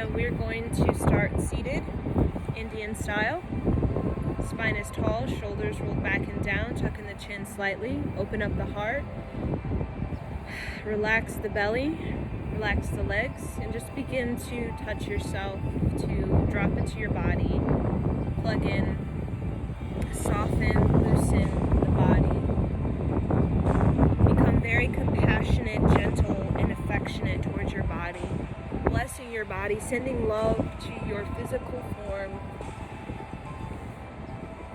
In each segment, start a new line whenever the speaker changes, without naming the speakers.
So we're going to start seated, Indian style. Spine is tall, shoulders rolled back and down, tucking the chin slightly. Open up the heart. Relax the belly, relax the legs, and just begin to touch yourself, to drop into your body. Plug in, soften, loosen the body. Become very compassionate, gentle, and affectionate towards your body. Blessing your body, sending love to your physical form.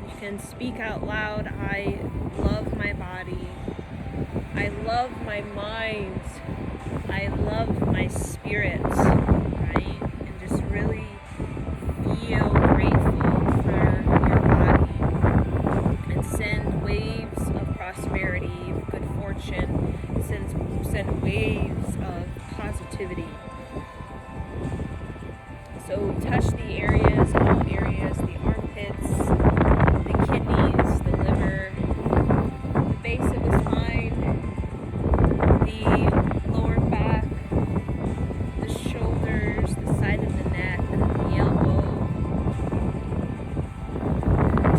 You can speak out loud, I love my body. I love my mind. I love my spirit, right? And just really feel grateful for your body. And send waves of prosperity, of good fortune. Send waves of positivity. So touch the areas, all areas, the armpits, the kidneys, the liver, the base of the spine, the lower back, the shoulders, the side of the neck, the elbow.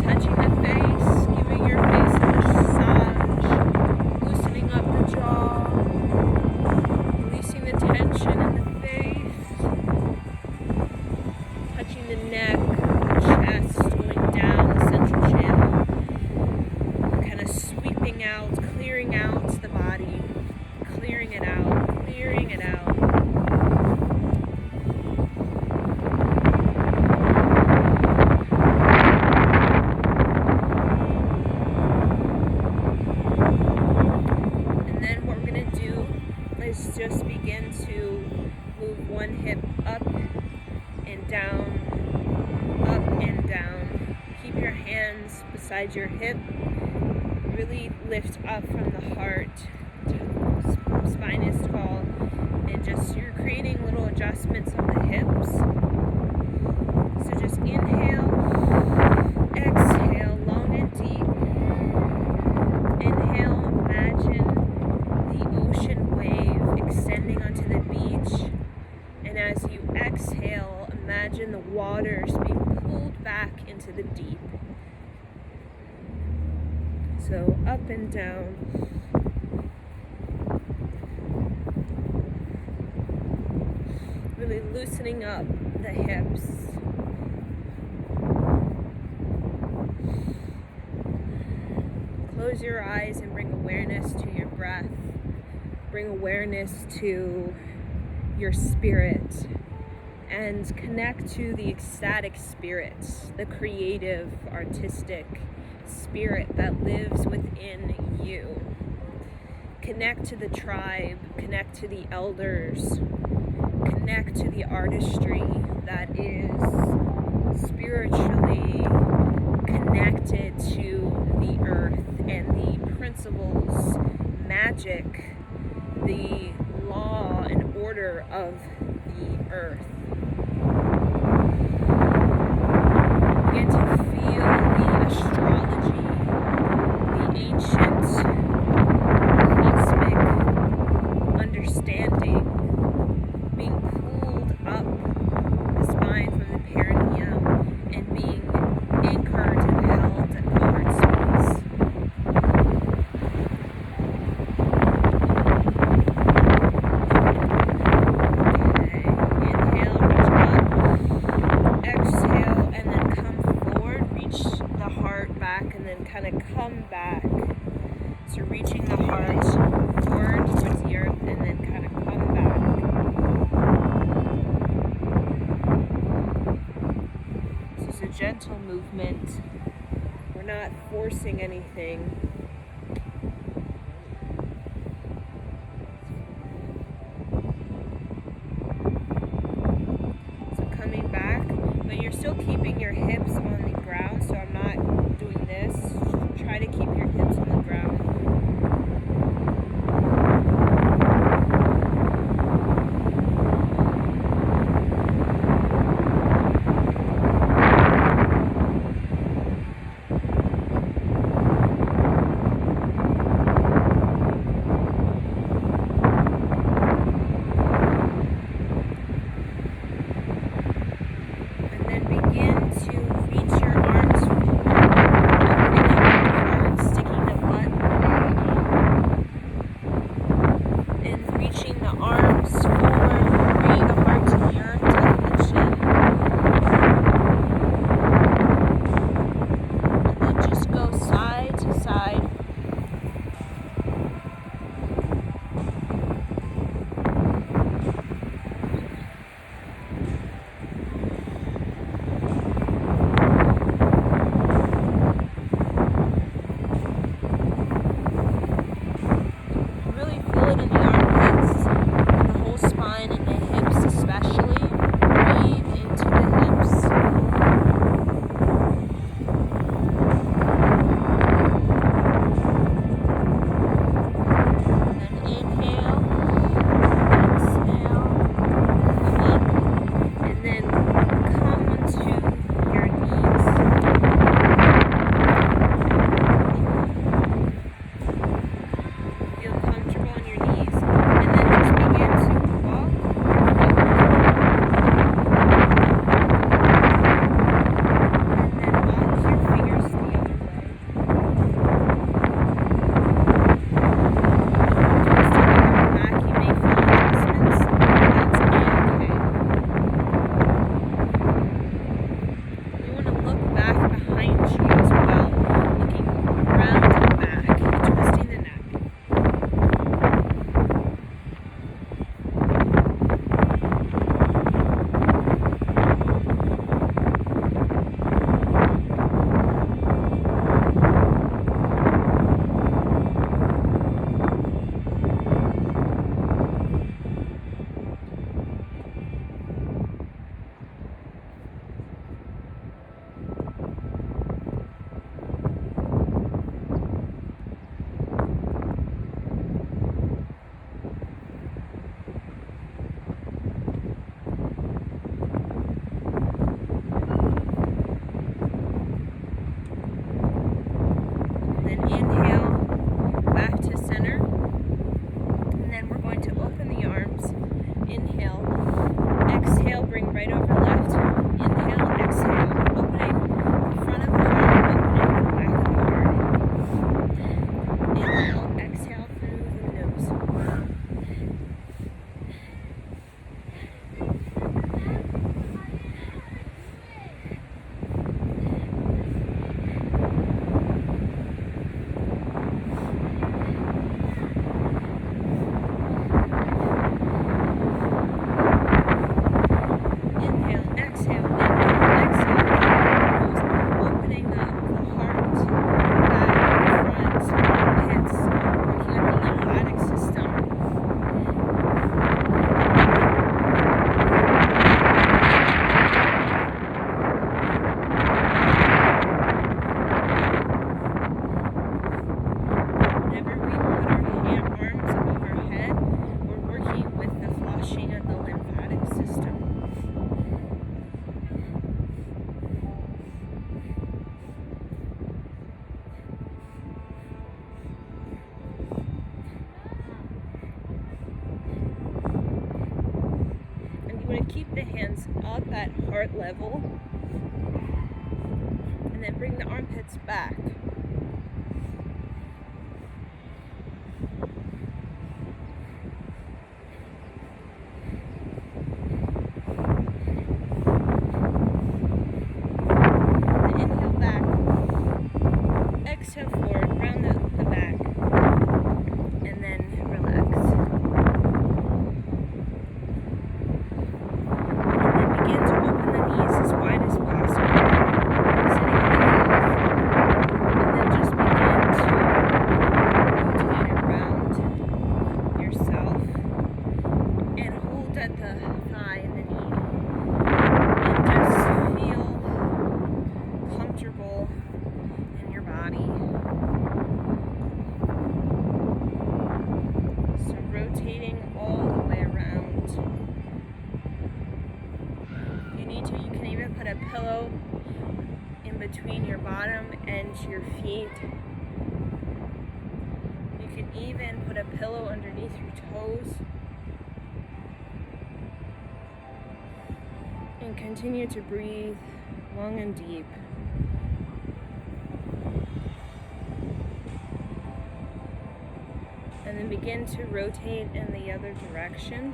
Touching the face, giving your face a massage, loosening up the jaw, releasing the tension in the face. Touching the neck, the chest, going down the central channel, kind of sweeping out, clearing out the body, clearing it out, clearing it out. And then what we're going to do is just begin to move one hip up and down, up and down. Keep your hands beside your hip. Really lift up from the heart. Spine is tall. And just you're creating little adjustments of the hips. So just inhale, exhale, long and deep. Inhale, imagine the ocean wave extending onto the beach. And as you exhale, imagine the waters being pulled back into the deep. So up and down. Really loosening up the hips. Close your eyes and bring awareness to your breath. Bring awareness to your spirit. And connect to the ecstatic spirit, the creative, artistic spirit that lives within you. Connect to the tribe, connect to the elders, connect to the artistry that is spiritually connected to the earth and the principles, magic, the law and order of the earth. Begin to feel the astrology, the ancient cosmic understanding being pulled up the spine from the perineum and being anchored and held at the heart space. Come back. So reaching the heart forward towards the earth and then kind of come back. This is a gentle movement. We're not forcing anything. So coming back, but you're still keeping your hips on the ground, so I'm not doing this. Try to keep your hips on the ground. Keep the hands up at heart level. And then bring the armpits back. Inhale back. Exhale forward, round the back. And then relax. And then begin to open the knees as wide as possible. Sitting on the heels. And then just begin to rotate around yourself. And hold at the thigh and the knee. And just feel comfortable in your body. So rotating all the way around. If you need to, you can even put a pillow in between your bottom and your feet. You can even put a pillow underneath your toes. And continue to breathe long and deep. And then begin to rotate in the other direction.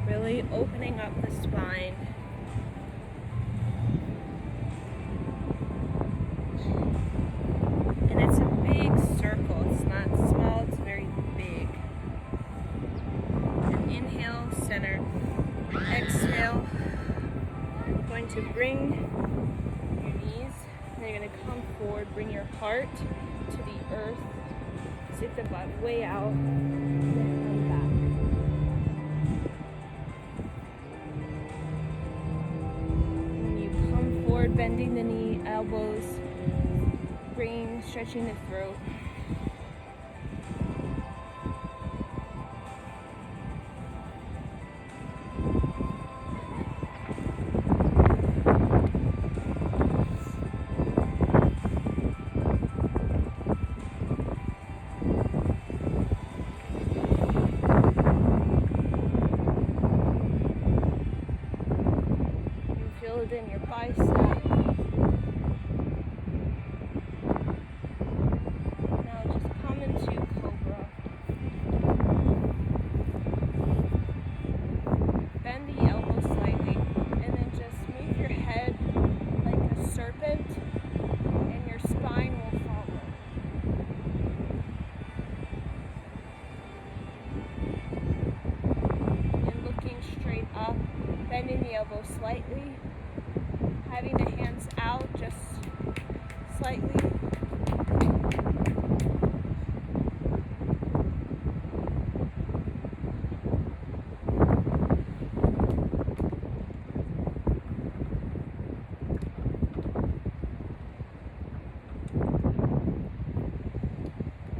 Really opening up the spine. And it's a big circle. It's not small, it's very big. And inhale, center. Exhale. You're going to bring your knees, and you're going to come forward, bring your heart to the earth, sit the butt way out, and then come back. When you come forward, bending the knee, elbows, stretching the throat. You feel it in your bicep. Bending the elbow slightly, having the hands out just slightly.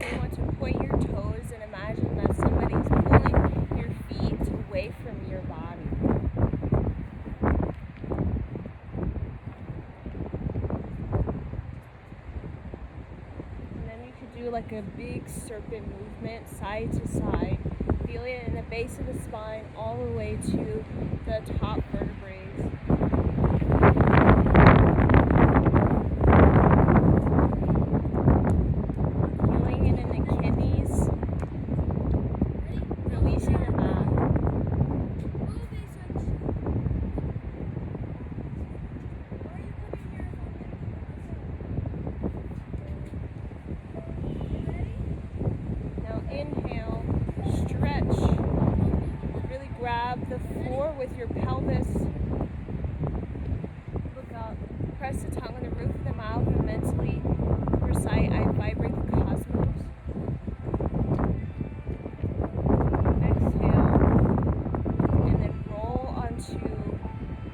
You want to point your toes and imagine that somebody's pulling your feet away from your body. Do like a big serpent movement side to side, feeling it in the base of the spine all the way to the top vertebrae. Feeling it in the kidneys, releasing the back. Inhale, stretch, really grab the floor with your pelvis, look up, press the tongue on the roof of the mouth and mentally recite, I vibrate the cosmos. Exhale, and then roll onto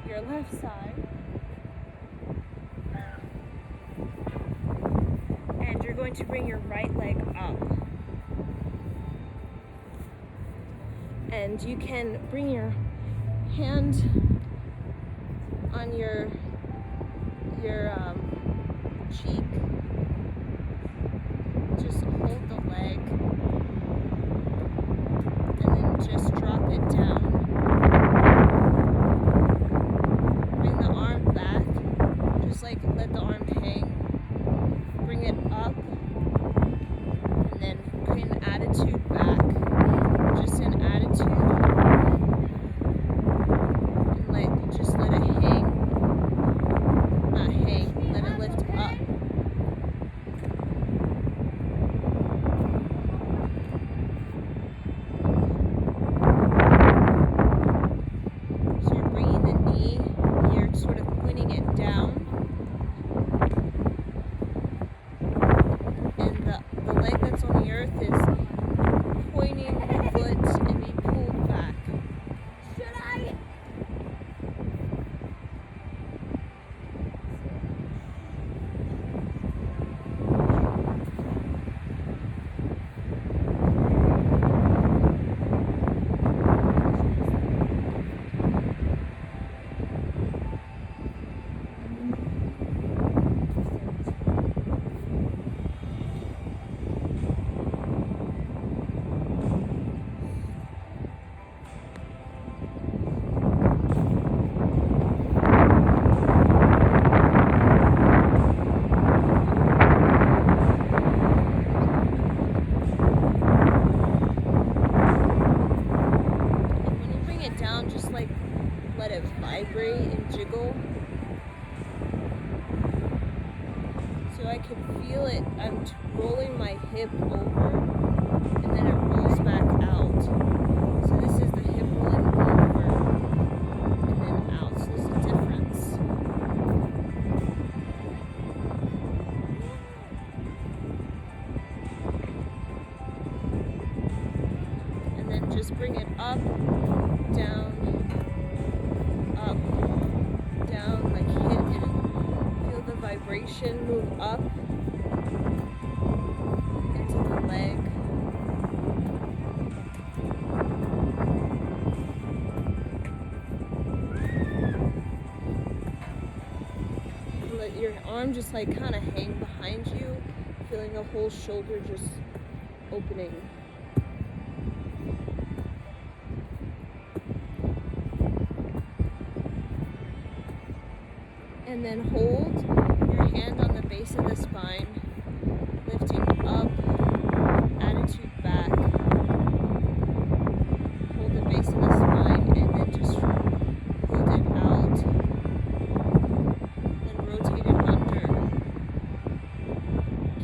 your left side. And you're going to bring your right leg up. And you can bring your hand on your cheek, just hold the leg and then just drop it down. Bring the arm back, just like let the arm hang. Bring it up and then bring an attitude back. Just an attitude. And just let it hang. Not hang, let it lift up. So you're bringing the knee, you're sort of pointing it down. And the leg that's on the earth is pointing the foot and being pulled back. Should I? Down, just like let it vibrate and jiggle. So I can feel it. I'm rolling my hip over and then it rolls back out. So this is the hip rolling over and then out. So there's a difference. And then just bring it up, down, up, down, like feel the vibration move up into the leg. Let your arm just like kind of hang behind you, feeling the whole shoulder just opening. And then hold your hand on the base of the spine, lifting up, attitude back. Hold the base of the spine and then just hold it out. Then rotate it under.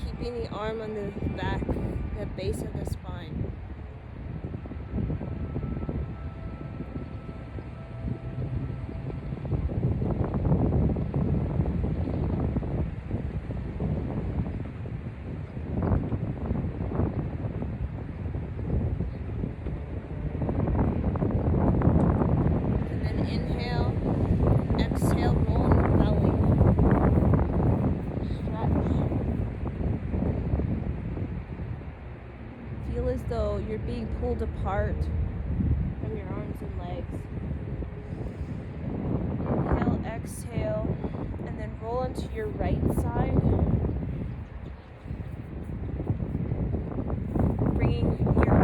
Keeping the arm on the back, the base of the spine. Inhale, exhale, roll in the belly. Stretch. Feel as though you're being pulled apart from your arms and legs. Inhale, exhale, and then roll into your right side. Bringing your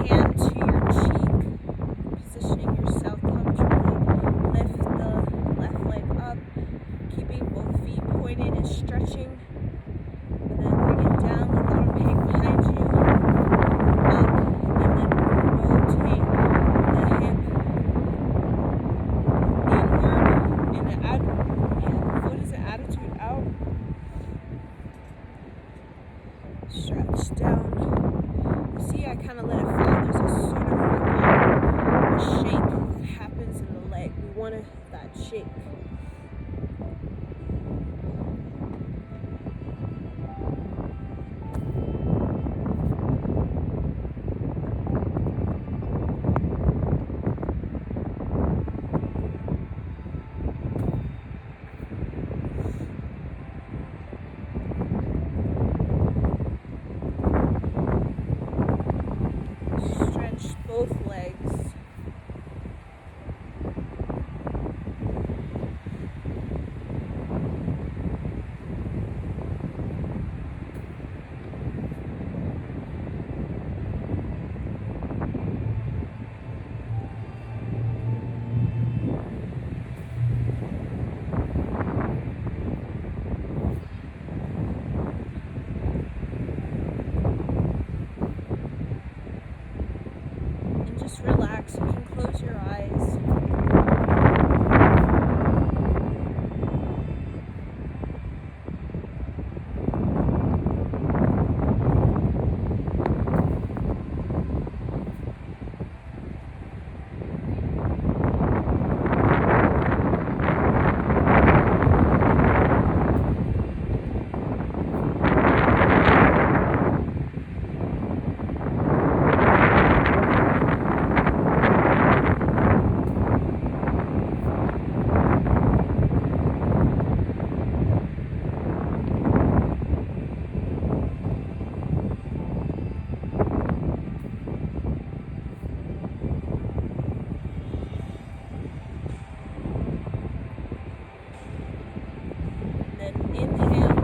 hand to your cheek, positioning yourself comfortably. Lift the left leg up, keeping both feet pointed and stretching. And then bring it down, let the arm hang behind you. Up, and then rotate the hip inward. And the foot is an attitude out. Stretch down. See, I kind of let it fall. There's a sort of like a shake that happens in the leg. We want that shake. Stretch both legs. then inhale,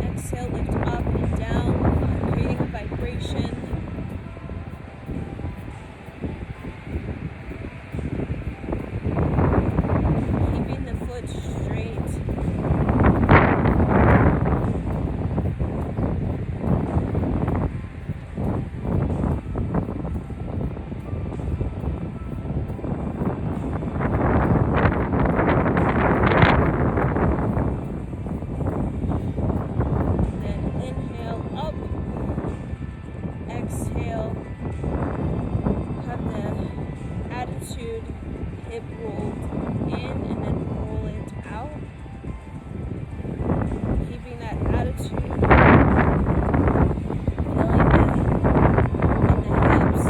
exhale, lift up and down, creating a vibration. Keeping the foot straight. Exhale, have the attitude, hip rolled in and then roll it out. Keeping that attitude, feeling it in the hips.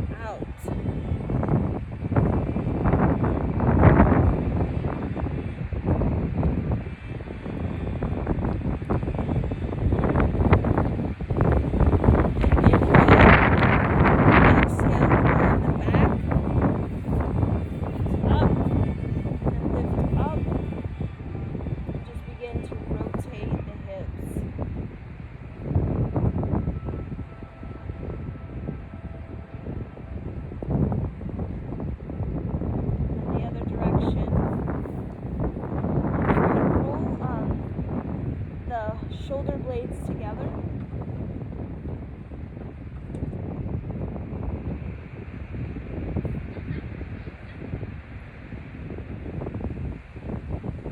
Inhale, exhale, right to shoulder blades together.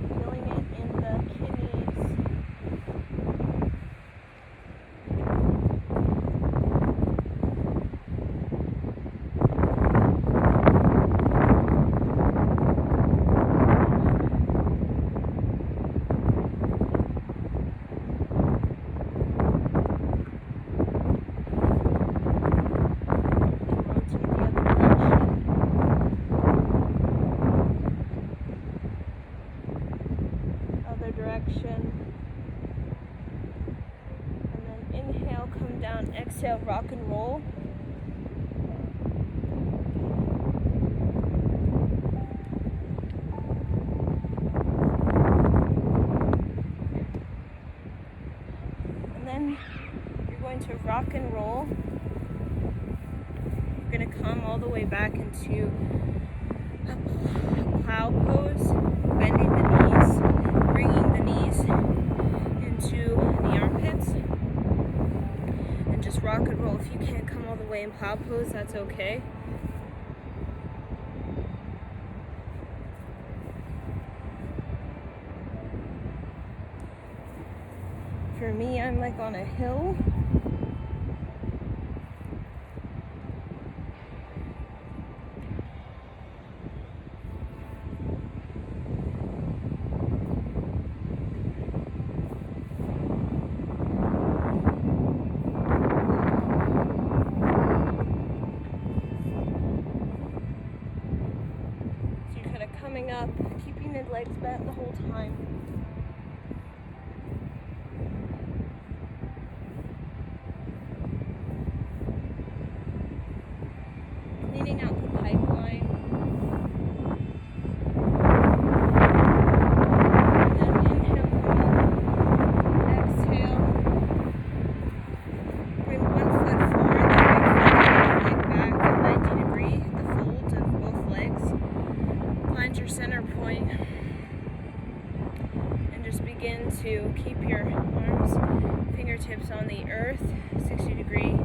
Feeling it in the kidneys. Direction, and then inhale, come down, exhale, rock and roll. And then you're going to rock and roll. You're going to come all the way back into a plow pose, bending the knees, bringing the knees into the armpits, and just rock and roll. If you can't come all the way in plow pose, that's okay. For me, I'm like on a hill. Coming up, keeping the legs bent the whole time. Cleaning out the pipeline. And then inhale, come up. Exhale. Bring one foot forward, the right leg back, 90 degree, the fold of both legs. Find your center point and just begin to keep your arms, fingertips on the earth, 60 degree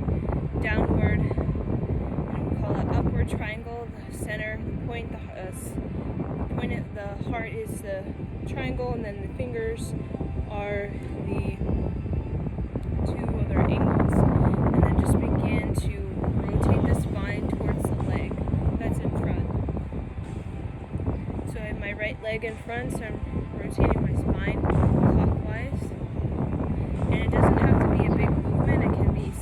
downward, and we call it upward triangle. The center point, the point at the heart is the triangle, and then the fingers are the two other angles, and then just begin to rotate the spine towards the leg that's in front. So I have my right leg in front, so I'm rotating my spine clockwise. And it doesn't have to be a big movement, it can be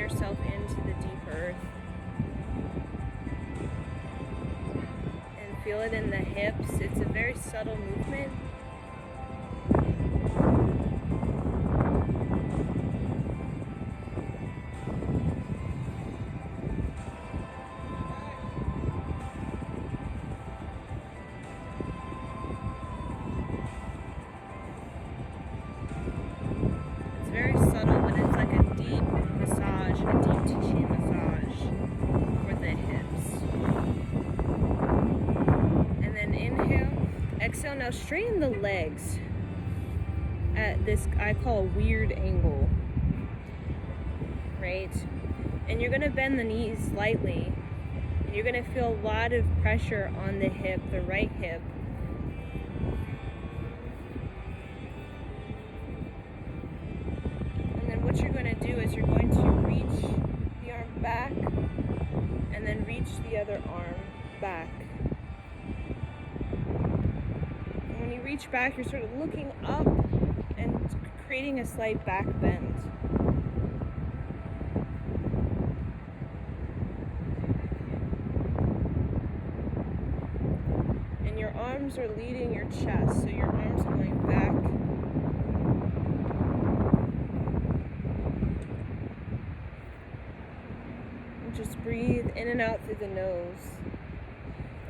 yourself into the deep earth. And feel it in the hips. It's a very subtle movement. Very subtle, but it's like a deep massage, a deep tissue massage for the hips. And then inhale, exhale. Now straighten the legs at this, I call a weird angle, right? And you're gonna bend the knees lightly, and you're gonna feel a lot of pressure on the hip, the right hip. What you're going to do is you're going to reach the arm back and then reach the other arm back. And when you reach back, you're sort of looking up and creating a slight back bend. And your arms are leading your chest, so your arms are going back. Just breathe in and out through the nose.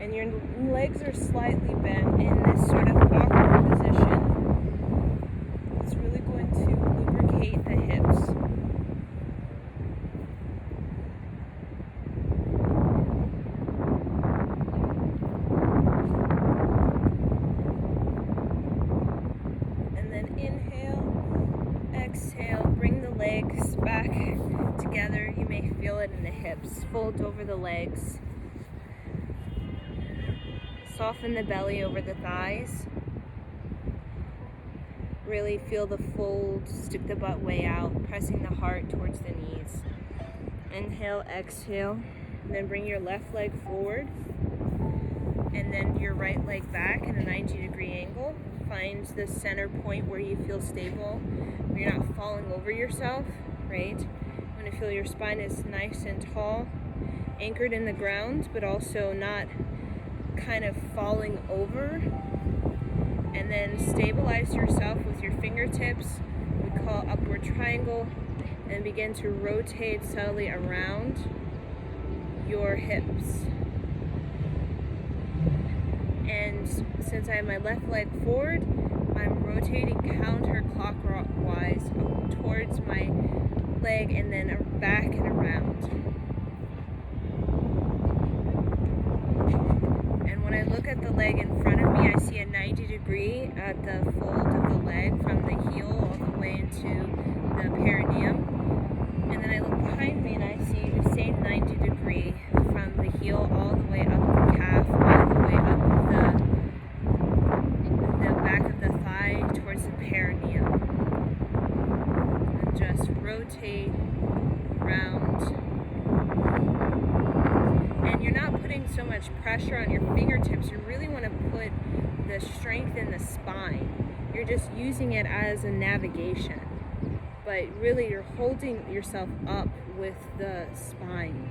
And your legs are slightly bent in this sort of awkward position. It's really going to lubricate the hips. And then inhale, exhale, bring the legs back together. You may feel it in the hips. Fold over the legs. Soften the belly over the thighs. Really feel the fold. Stick the butt way out, pressing the heart towards the knees. Inhale, exhale. Then bring your left leg forward. And then your right leg back in a 90-degree angle. Find the center point where you feel stable, where you're not falling over yourself, right? You feel your spine is nice and tall, anchored in the ground, but also not kind of falling over. And then stabilize yourself with your fingertips. We call upward triangle, and begin to rotate subtly around your hips. And since I have my left leg forward, I'm rotating counterclockwise towards my leg and then back and around. And when I look at the leg in front of me, I see a 90-degree at the fold of the leg from the heel all the way into the perineum. And then I look behind me and I see the same 90-degree from the heel all the way up the calf, all the way up the back of the thigh towards the perineum. And just rotate around. And you're not putting so much pressure on your fingertips. You really want to put the strength in the spine. You're just using it as a navigation. But really you're holding yourself up with the spine.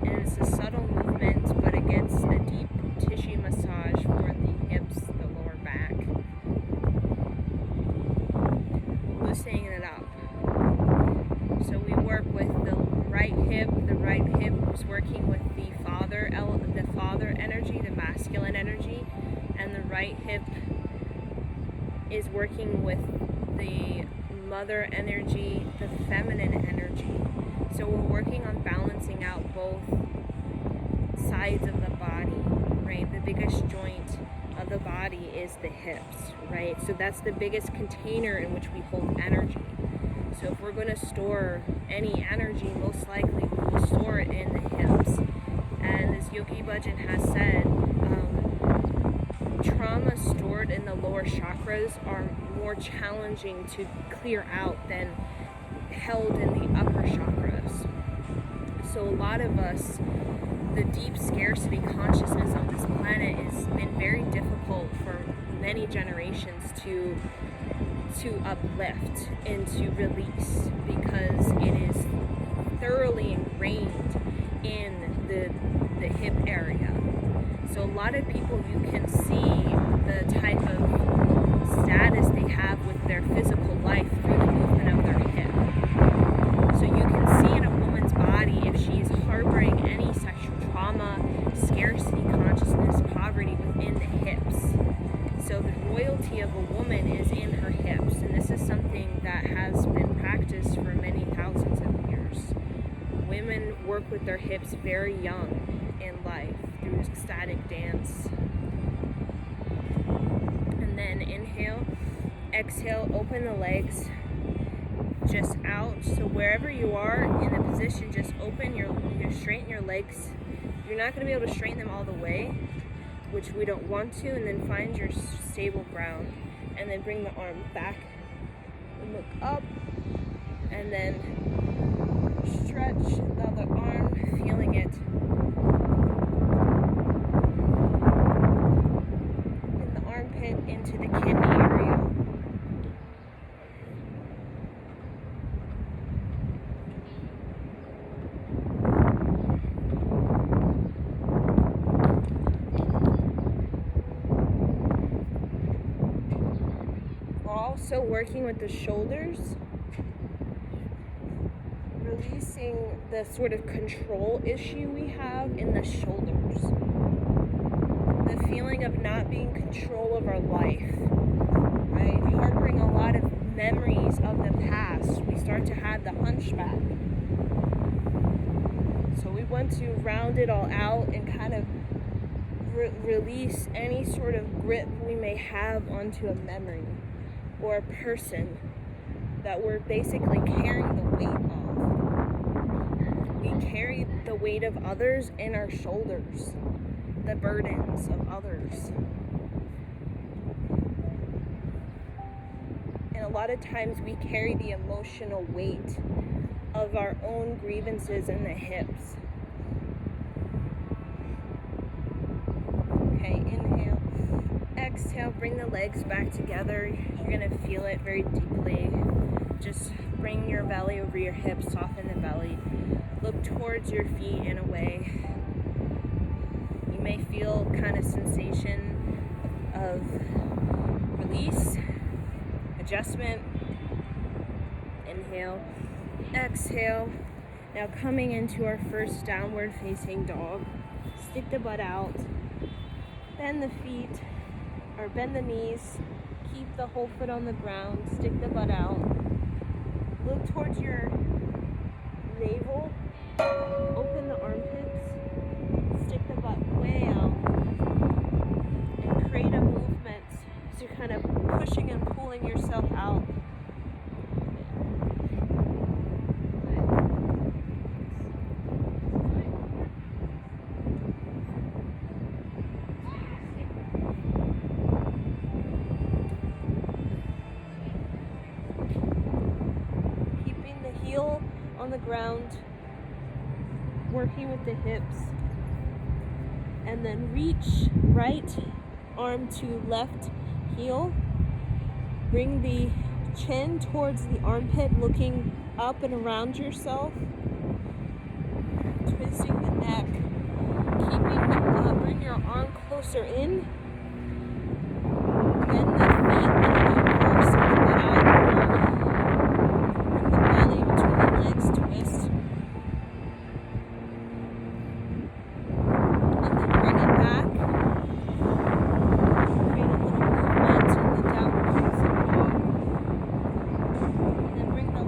And it's a subtle movement, but it gets a deep tissue massage for the hips, the lower back. Loosening it up. So we work with the right hip. The right hip is working with the father energy, the masculine energy, and the right hip is working with the mother energy, the feminine energy. So we're working on balancing out both sides of the body, right? The biggest joint of the body is the hips, right? So that's the biggest container in which we hold energy. So if we're going to store any energy, most likely we will store it in the hips. And as Yogi Bhajan has said, trauma stored in the lower chakras are more challenging to clear out than held in the upper chakras. So a lot of us, the deep scarcity consciousness of this planet has been very difficult for many generations to to uplift and to release, because it is thoroughly ingrained in the hip area. So a lot of people, you can see the type of status they have with their physical life through the movement of their hip. So you can see in a woman's body if she is harboring any sexual trauma, scarcity consciousness, poverty within the hips. So the royalty of a woman is in her hips, and this is something that has been practiced for many thousands of years. Women work with their hips very young in life through ecstatic dance. And then inhale, exhale, open the legs just out. So wherever you are in the position, just straighten your legs. You're not going to be able to straighten them all the way, which we don't want to, and then find your stable ground, and then bring the arm back and look up, and then stretch the other arm, feeling it in the armpit into the kidney area. Also working with the shoulders, releasing the sort of control issue we have in the shoulders. The feeling of not being in control of our life, right? Harboring a lot of memories of the past. We start to have the hunchback. So we want to round it all out and kind of release any sort of grip we may have onto a memory or a person that we're basically carrying the weight of. We carry the weight of others in our shoulders, the burdens of others. And a lot of times we carry the emotional weight of our own grievances in the hips. Okay, inhale. Exhale, bring the legs back together. You're going to feel it very deeply. Just bring your belly over your hips, soften the belly. Look towards your feet in a way. You may feel kind of sensation of release, adjustment. Inhale, exhale. Now coming into our first downward facing dog. Stick the butt out. Bend the feet. Or bend the knees, keep the whole foot on the ground, stick the butt out, look towards your navel, open the armpits, stick the butt way out, and create a movement so you're kind of pushing and pulling yourself out. On the ground, working with the hips, and then reach right arm to left heel. Bring the chin towards the armpit, looking up and around yourself, twisting the neck, bring your arm closer in, bend the feet, and of course the butt out. Legs twist, and then bring it back. Create a little movement in the downward facing dog. And then bring the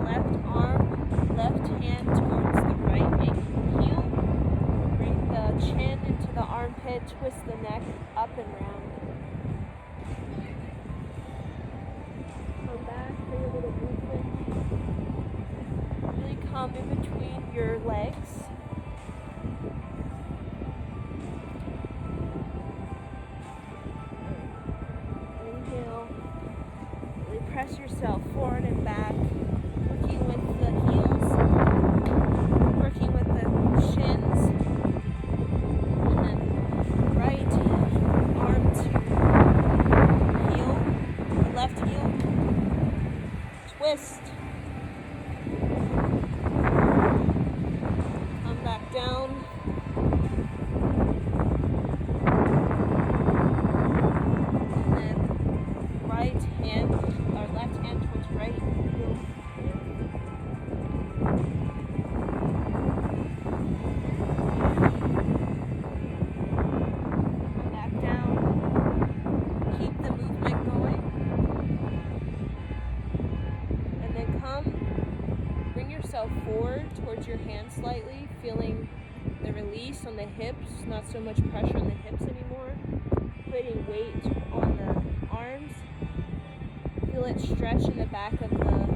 left hand towards the right ankle heel. Bring the chin into the armpit, twist the neck up and round. Come back, bring a little movement. Come in between your legs. Inhale. Really press yourself forward and back, working with the heels, working with the shins, and then right arm to heel, left heel. forward slightly, feeling the release on the hips, not so much pressure on the hips anymore. Putting weight on the arms. Feel it stretch in the back of the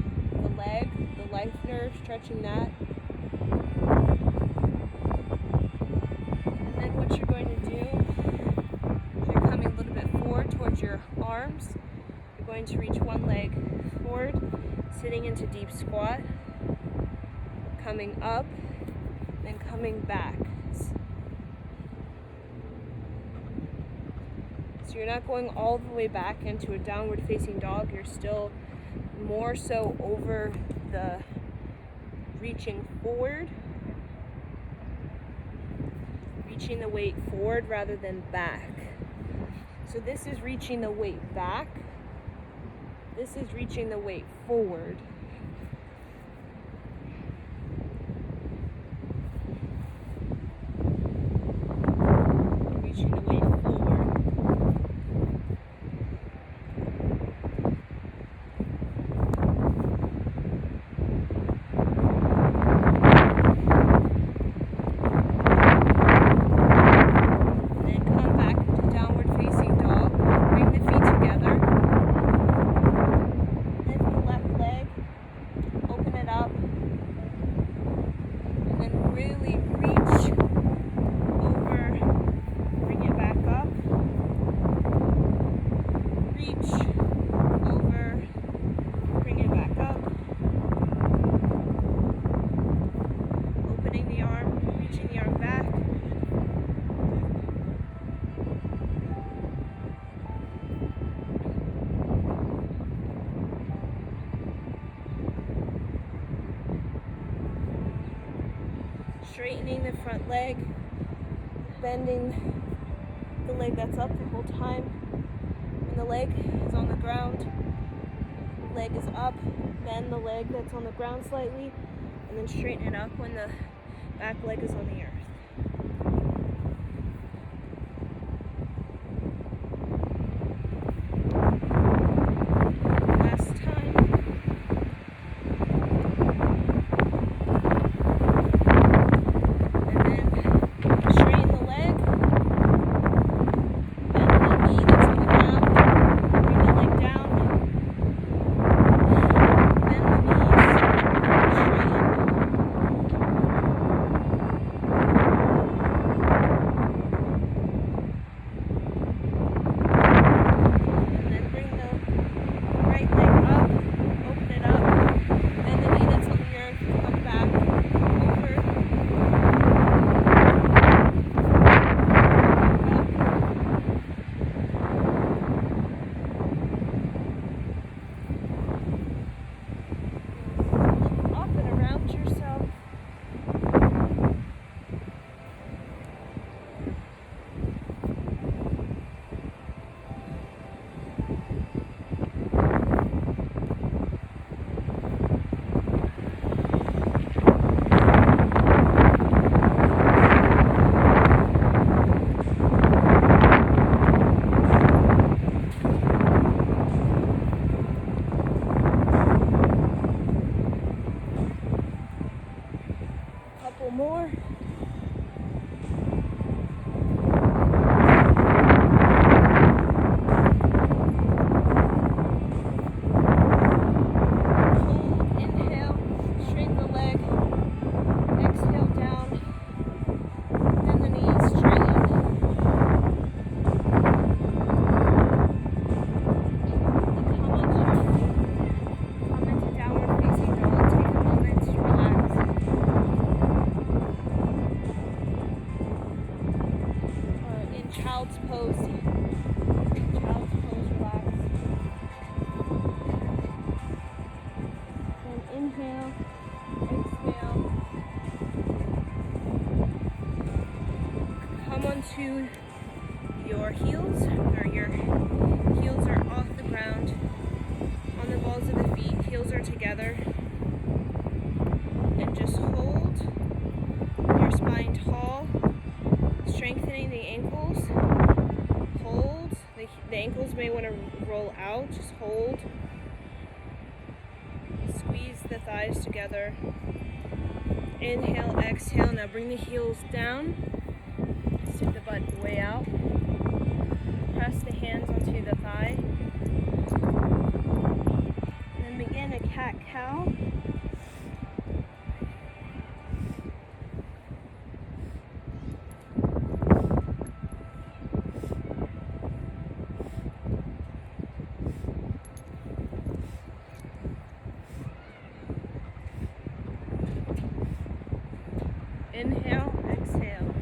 leg, the life nerve, stretching that. And then what you're going to do is you're coming a little bit forward towards your arms. You're going to reach one leg forward, sitting into deep squat, coming up, then coming back. So you're not going all the way back into a downward facing dog. You're still more so over the reaching forward, reaching the weight forward rather than back. So this is reaching the weight back. This is reaching the weight forward. Reaching the weight forward. Then come back to downward facing dog. Bring the feet together. Lift the left leg. Open it up. And then really reach over. Bring it back up. Reach over. Bring it back up. Opening the arm, reaching the arm back. Straightening the front leg, bending the leg that's up the whole time. When the leg is on the ground, the leg is up, bend the leg that's on the ground slightly, and then straighten it up when the back leg is on the earth. Last time. And then straighten the leg, bend the knee that's on the ground, bring the leg down, bend the knees, straighten. And then bring the right leg up, open it up, bend the knee that's on the earth, come back, over, up and around yourself. Couple more. Hold, inhale, straighten the leg, exhale down, bend the knees, straighten. Come into downward facing dog, take a moment to relax. Or in child's pose. Child's pose, relax. And inhale, exhale. Come onto your heels, or your heels are off the ground, on the balls of the feet, heels are together. And just hold your spine tall, strengthening the ankles. Hold. The ankles may want to roll out, just hold. Squeeze the thighs together. Inhale, exhale. Now bring the heels down. Stick the butt way out. Press the hands onto the thigh. Then begin a cat-cow. Inhale, exhale.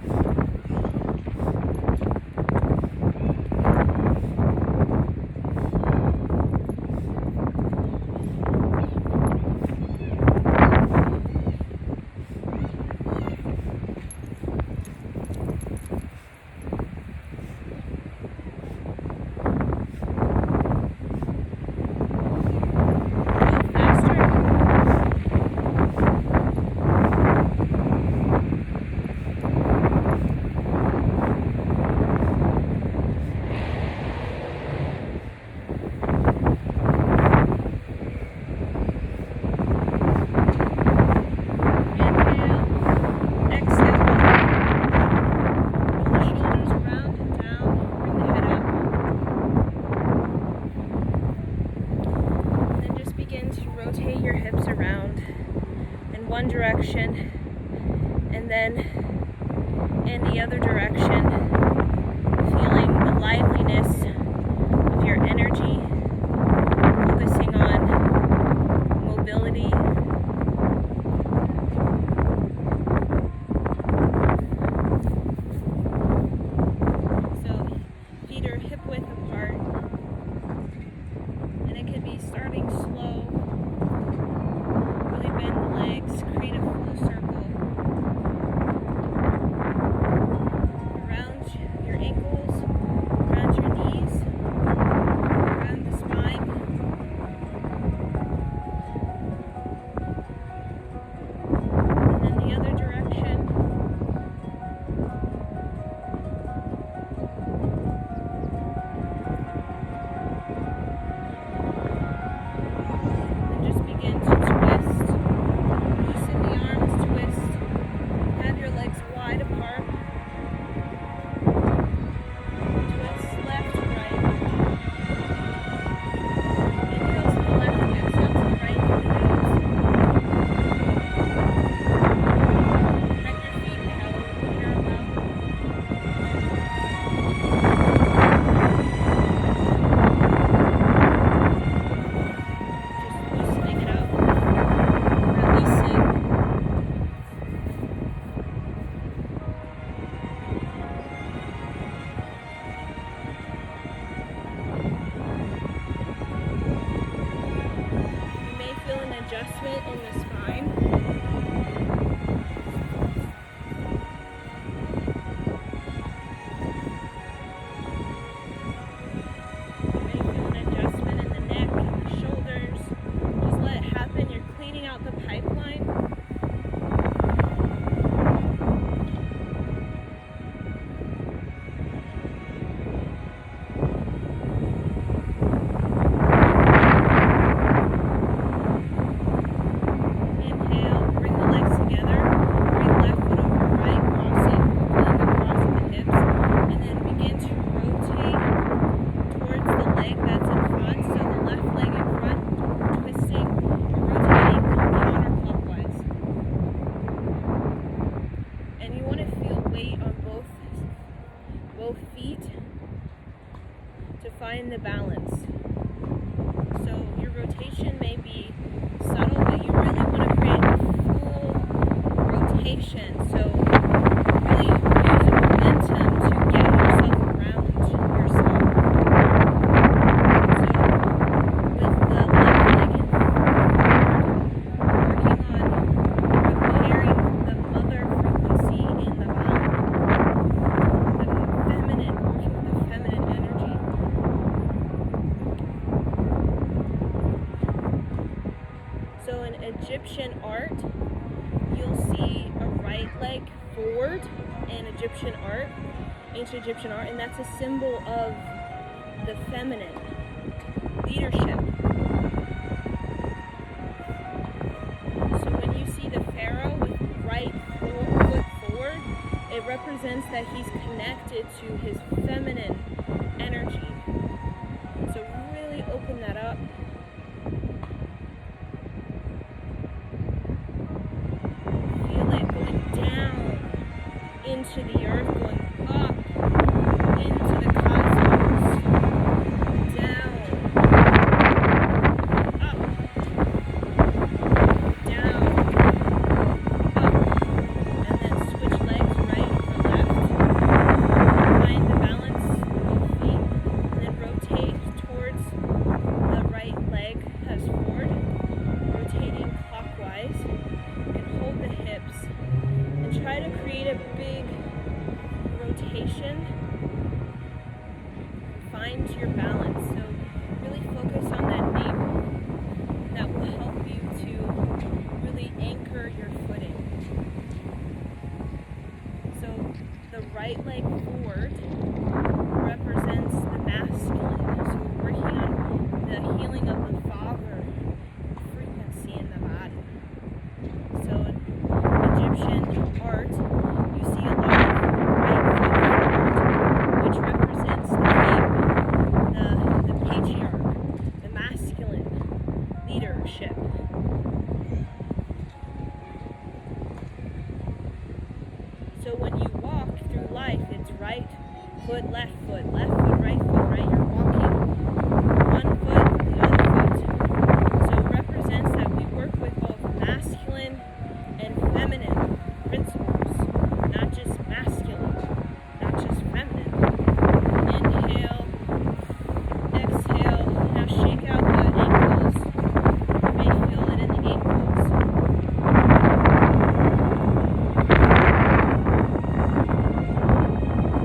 One direction and then in the other direction, feeling the liveliness of your energy, focusing on mobility. So feet are hip width apart, and it could be starting slow. Bend the legs, create a full circle around your ankles, around your knees, around the spine. And then the other direction. And just begin to twist. Loosen the arms, twist. Have your legs wide apart. Twist left to right. Inhale to the left, exhale to the right through the nose. Spread your feet parallel. Just loosening it up. Releasing. You may feel an adjustment in the spine. You may feel an adjustment in the neck, the shoulders. Just let it happen. You're cleaning out the pipeline. Inhale, bring the legs together. Bring left foot over right, crossing, feeling the cross of the hips, and then begin to rotate towards the leg that's in front. So the left leg in front, twisting, rotating counterclockwise. And you want to feel weight on both feet to find the balance. So your rotation may be subtle, but you really want to create a full rotation. So really use momentum to get yourself around yourself. So with the left leg in forward, working on repairing the mother frequency in the body, the feminine, working with the feminine energy. So in Egyptian art, you'll see a right leg forward in Egyptian art, ancient Egyptian art, and that's a symbol of the feminine, leadership. So when you see the pharaoh with It represents that he's connected to his feminine energy. So really open that up. Feel it going down into the earth, going up into the cosmos, down, up, down, up, and then switch legs right or left. Find the balance of both feet, and then rotate towards the right leg as forward, rotating clockwise, and hold the hips, and try to create a big rotation. Find your balance. So really focus on that navel. That will help you to really anchor your footing. So the right leg forward represents the masculine. So we're working on the healing of the father frequency in the body. So in Egyptian art, you see a lot of right foot forward, which represents the king, the patriarch, the masculine leadership. So when you walk through life, it's right foot, right foot. You're walking one foot, the other foot. So it represents that we work with both masculine and feminine principles, not just masculine, not just feminine. Inhale, exhale. Now shake out the ankles. You may feel it in the ankles.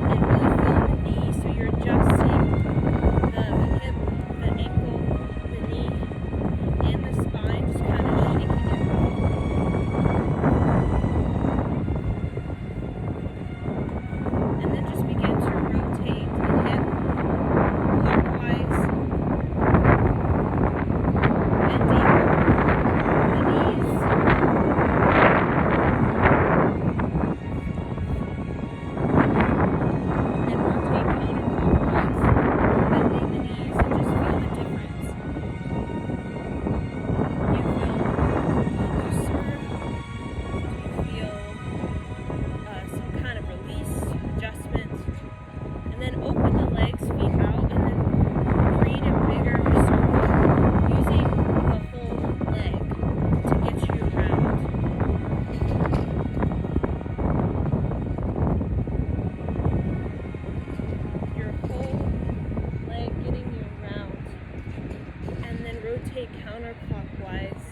And really feel the knee. So you're adjusting the hip, the ankle, the knee, and the spine, just kind of shaking it. And then just begin to rotate the hip clockwise, bending the knees. And rotate counterclockwise, bending the knees, and just feel the difference. You feel looser. You feel some kind of release, adjustment. And then open the legs, feet out, and then create a bigger circle using the whole leg to get you around. Your whole leg getting you around. And then rotate counterclockwise.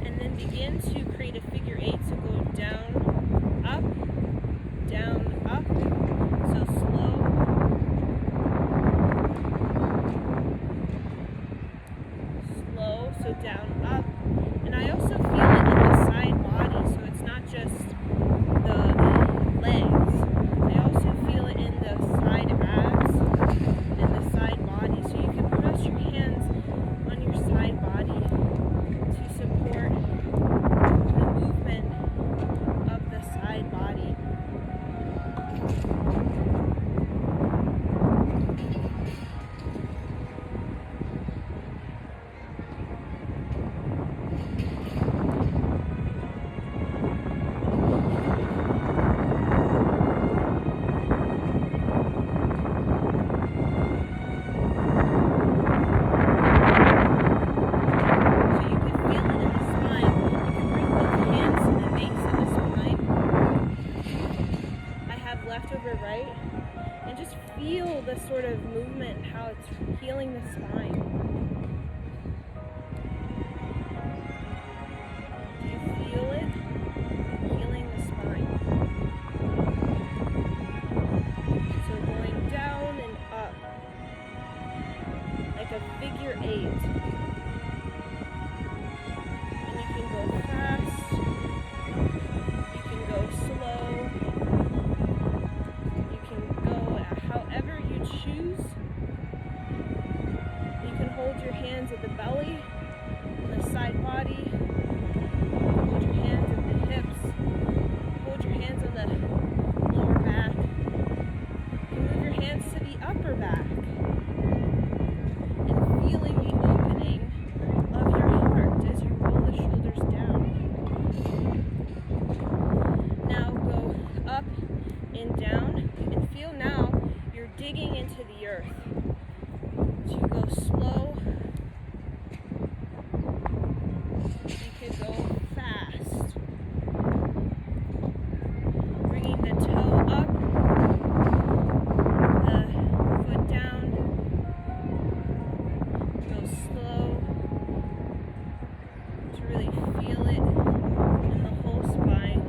And then begin to create a figure eight. So go down, up, up. So slow. Slow, so down, up. And I also feel it in the side body, so it's not just the legs. I also feel it in the side abs and the side body. So you can press your hands on your side body to support the movement of the side body. Leftover right, and just feel the sort of movement, how it's healing the spine. Do you feel it healing the spine? So going down and up, like a figure eight. And you can go fast, you can go slow, you can go however you choose. digging into the earth. So you go slow, you could go fast. Bringing the toe up, the foot down, go slow to really feel it in the whole spine.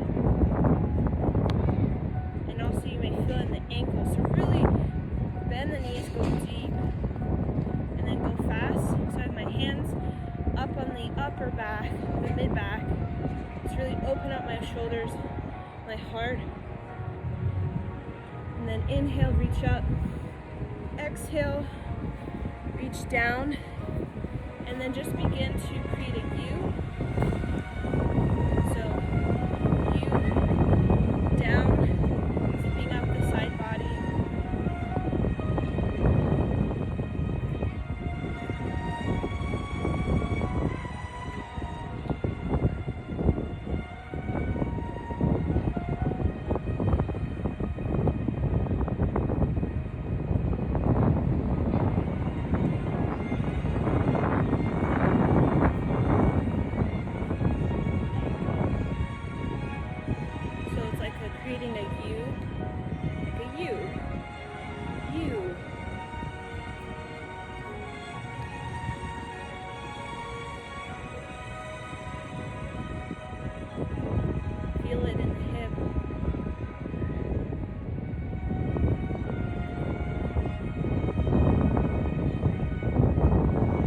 And also you may feel it in the ankles, so really bend the knees, go deep, and then go fast. So I have my hands up on the upper back, the mid back. Just really open up my shoulders, my heart. And then inhale, reach up. Exhale, reach down. And then just begin to create a U. So U, down, zipping up the side body. Creating a U, like a U, U. Feel it in the hip.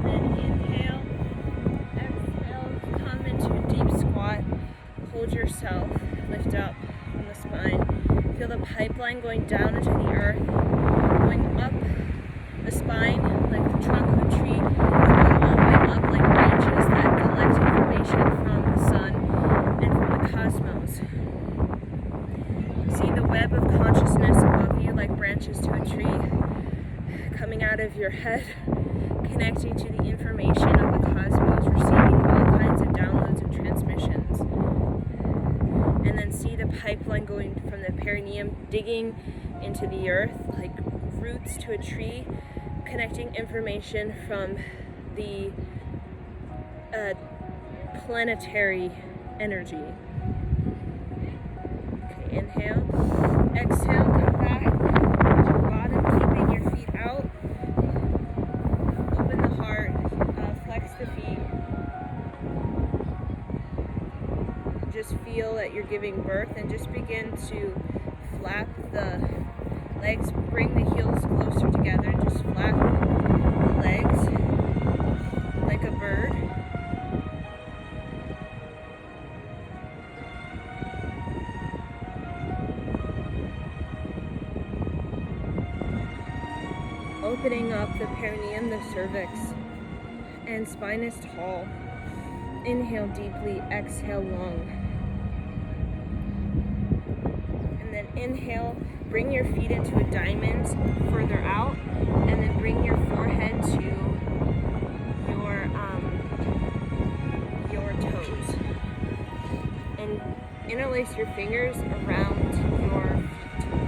Then inhale, exhale, come into a deep squat. Hold yourself, lift up from the spine. Feel the pipeline going down into the earth, going up the spine like the trunk of a tree, going all the way up like branches that collect information from the sun and from the cosmos. See the web of consciousness above you like branches to a tree, coming out of your head, connecting to the information of the cosmos, receiving all kinds of downloads and transmissions. And then see the pipeline going from the perineum, digging into the earth like roots to a tree, connecting information from the planetary energy. Okay, inhale, exhale, come back to your bottom, keeping your feet out. Open the heart, flex the feet. Just feel that you're giving birth and just begin to flap the legs, bring the heels closer together, and just flap the legs like a bird. Opening up the perineum, the cervix, and spine is tall. Inhale deeply, exhale long. And then inhale, bring your feet into a diamond further out, and then bring your forehead to your toes. And interlace your fingers around your feet.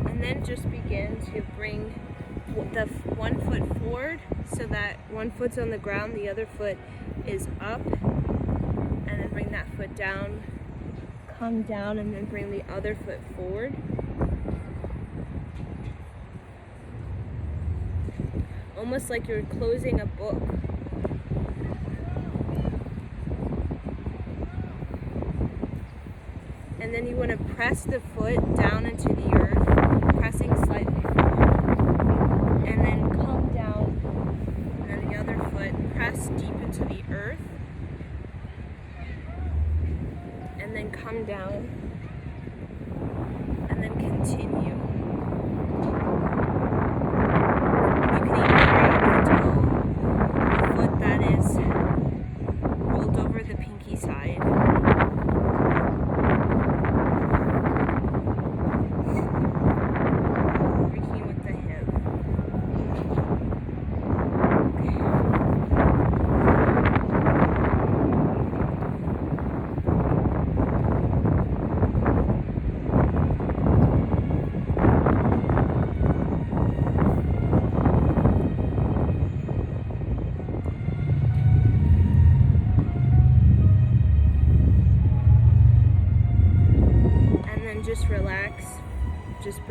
And then just begin to bring the one foot forward so that one foot's on the ground, the other foot is up, and then bring that foot down, come down, and then bring the other foot forward. Almost like you're closing a book. And then you want to press the foot down into the earth, pressing slightly forward, and then come down, and then the other foot press deep into the earth, and then come down, and then continue. You can even grab the toe, the foot that is rolled over the pinky side.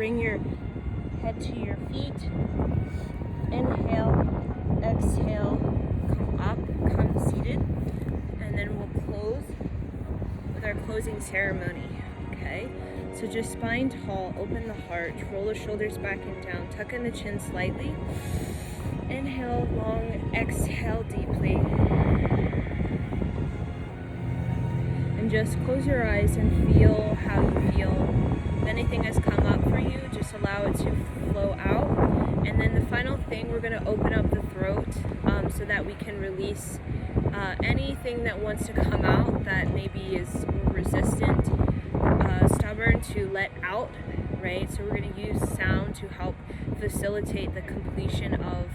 bring your head to your feet. Inhale, exhale, come up, come seated. And then we'll close with our closing ceremony, okay? So just spine tall, open the heart, roll the shoulders back and down, tuck in the chin slightly. Inhale long, exhale deeply. And just close your eyes and feel how you feel. If anything has come up for you, just allow it to flow out. And then the final thing, we're going to open up the throat so that we can release anything that wants to come out that maybe is resistant, stubborn, to let out, right? So we're going to use sound to help facilitate the completion of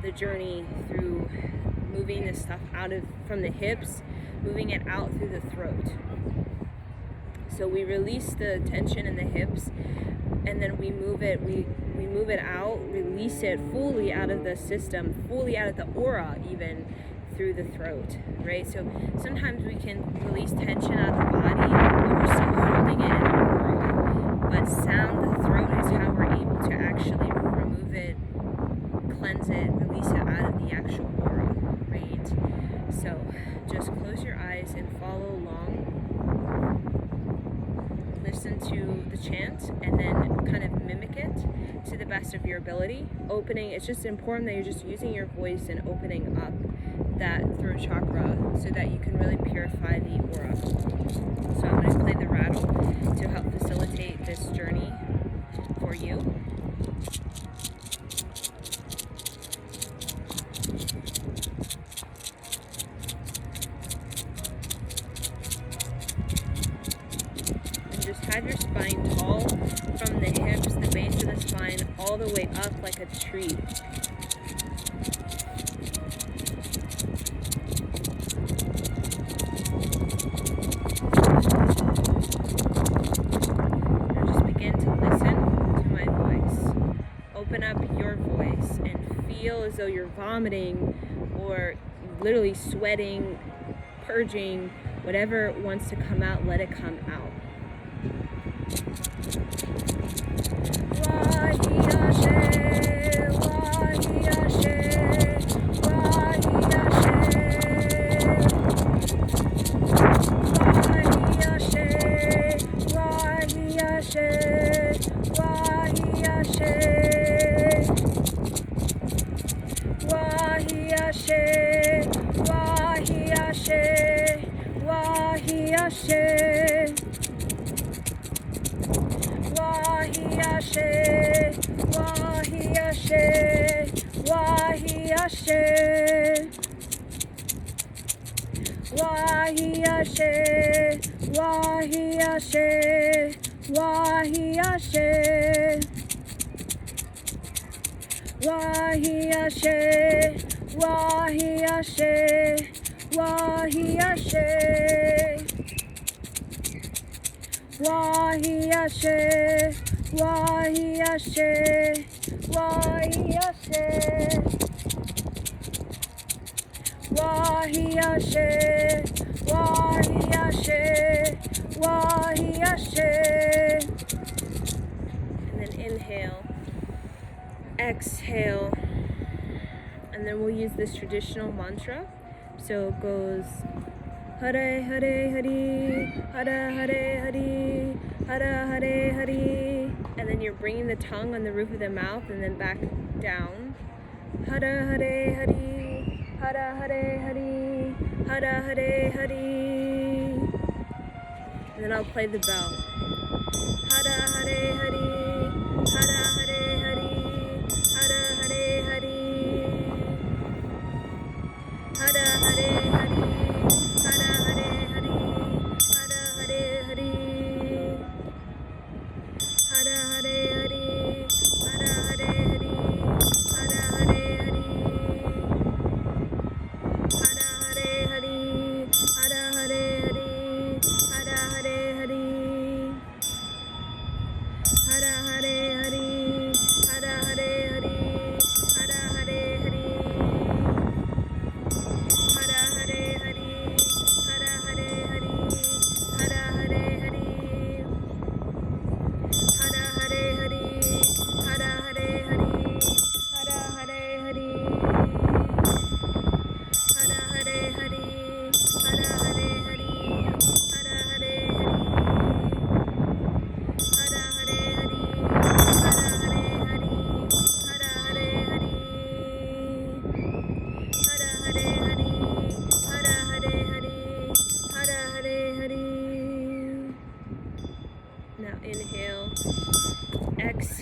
the journey through moving the stuff from the hips, moving it out through the throat. So we release the tension in the hips, and then we move it out, release it fully out of the system, fully out of the aura, even through the throat, right? So sometimes we can release tension out of the body, but we're still holding it in the aura. But sound the throat is how we're able to actually remove it, cleanse it, release it out of the actual aura, right? So just close your eyes and follow along. Listen to the chant and then kind of mimic it to the best of your ability. Opening, it's just important that you're just using your voice and opening up that throat chakra so that you can really purify the aura. So I'm going to play the rattle to help facilitate this journey for you. Just have your spine tall from the hips, the base of the spine, all the way up like a tree. Now just begin to listen to my voice. Open up your voice and feel as though you're vomiting or literally sweating, purging, whatever wants to come out, let it come out. And then inhale, exhale, and then we'll use this traditional mantra. So it goes Hare Hare Hare, Hare Hare Hare, Hare Hare Hare, and then you're bringing the tongue on the roof of the mouth and then back down. Hare Hare Hare, Hare Hare Hare, Hare Hare Hare, and then I'll play the bell. Hare Hare Hare, Hare Hare Hare, Hare Hare Hare, Hare Hare Hare, Hare Hare Hare, Hare Hare Hare, Hare Hare Hare, Hare Hare Hare, Hare Hare Hare, Hare Hare Hare, Hare Hare Hare, Hare Hare Hare, Hare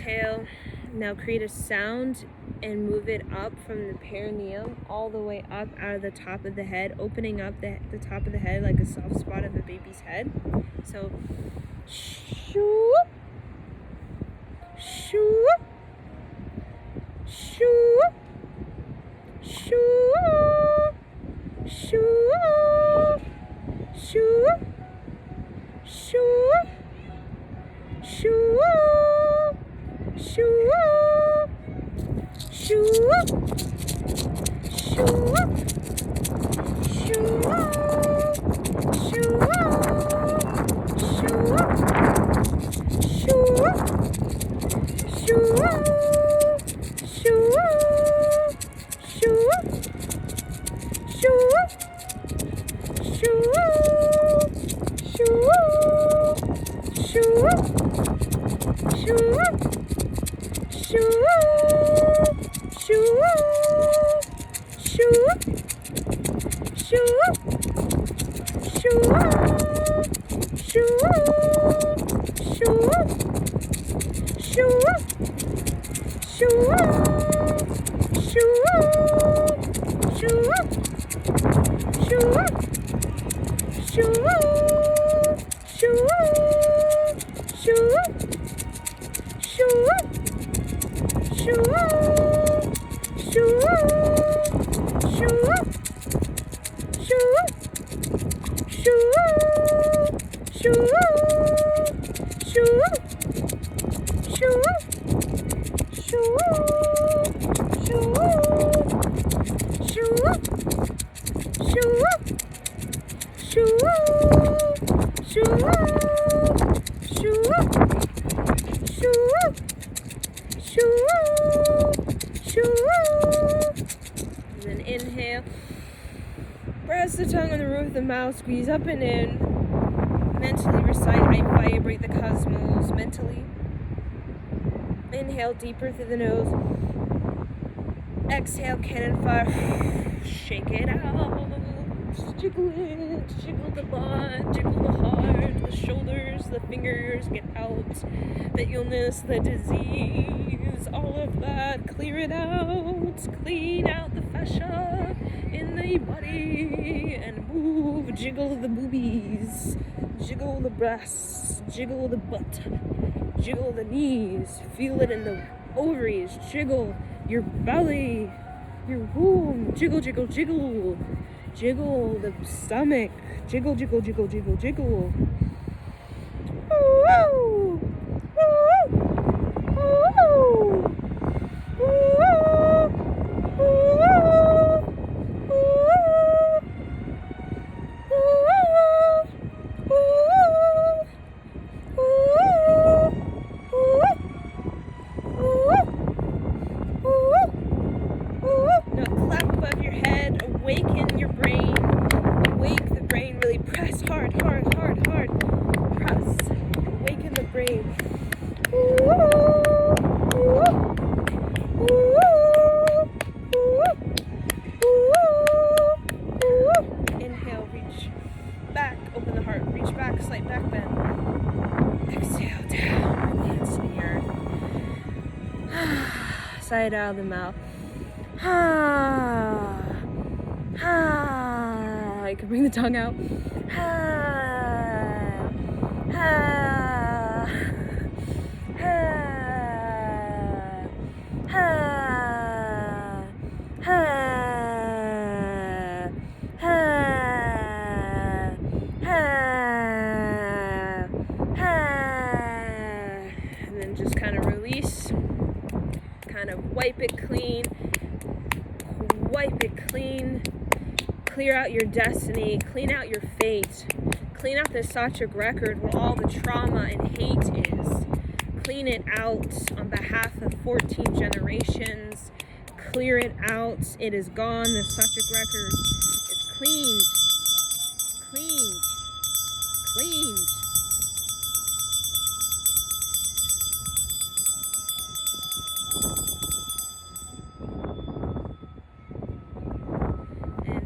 exhale. Now create a sound and move it up from the perineum all the way up out of the top of the head, opening up the top of the head like a soft spot of a baby's head. So, shoo, shoo, shoo, shoo, shoo, shoo, shoo, shoo, shoo, shoo, shoo, And then inhale. Press the tongue on the roof of the mouth, squeeze up and in. Mentally recite, I vibrate the cosmos. Mentally. Inhale deeper through the nose. Exhale, cannon fire. Shake it out. Jiggle it. Jiggle the butt. Jiggle the heart. The shoulders. The fingers. Get out the illness, the disease. All of that. Clear it out. Clean out the fascia in the body. And move. Jiggle the boobies. Jiggle the breasts. Jiggle the butt. Jiggle the knees. Feel it in the ovaries. Jiggle your belly, your womb. Jiggle, jiggle, jiggle. Jiggle the stomach. Jiggle, jiggle, jiggle, jiggle, jiggle. Ooh, ooh, ooh, Side out of the mouth. You can bring the tongue out. And then just kind of release. Kind of wipe it clean, clear out your destiny, clean out your fate, clean out the Sachic record where all the trauma and hate is, clean it out on behalf of 14 generations, clear it out, it is gone, the Sachic record is cleaned.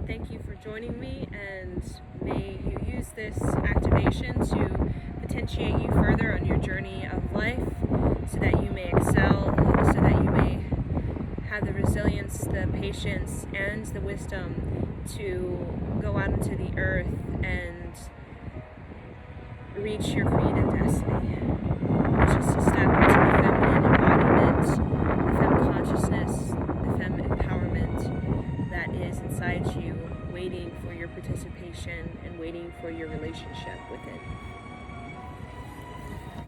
Thank you for joining me, and may you use this activation to potentiate you further on your journey of life so that you may accept patience and the wisdom to go out into the earth and reach your creative destiny, which is to step into the feminine embodiment, the femme consciousness, the femme empowerment that is inside you, waiting for your participation and waiting for your relationship with it.